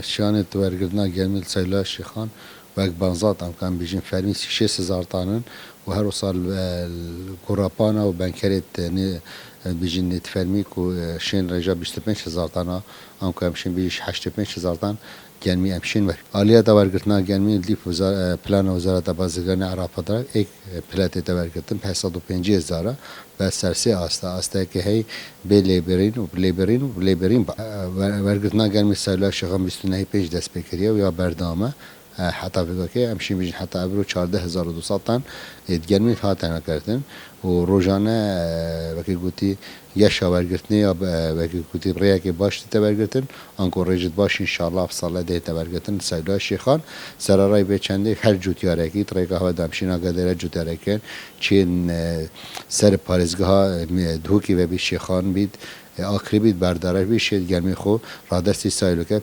شان تورگرنا گرمیل سیلا شیخان و اک بانزات ام کان بیجین فرمی 6,000 تانن و هر سال گراپانا و بنکرت بیجین تفرمی کو شین رجا 25,000 تانا ام کان بیجین بیش 85,000 تان گرمی امشین و آلیا تورگرنا گرمی لیف پلان وزارت بازرگانی عراقی یک پلات تورگرتن 550,000 و سرسی آستا که هی بلیبرین ورگرتنا گرمی سالا شغام 29 دست بکریه و یا بردامه حتی بگو که همشین بیشتر حتی ابرو 14,200 تن گرمی هاتن کردن و روزانه وقتی گویی یا شاورگرتنی یا وقتی گویی برای که باش تبرگرتن آنکو رجت باش ان شاء الله فصل ده تبرگرتن سالا شیخان سرارای به چنده هر جوتیاره کی طریقه ها دامشین آگادره جوتیاره کن چین سر پارزگاه دهوکی و بی شیخان بید آخری بید برداره بیشید گرمی خو رادستی سایلو که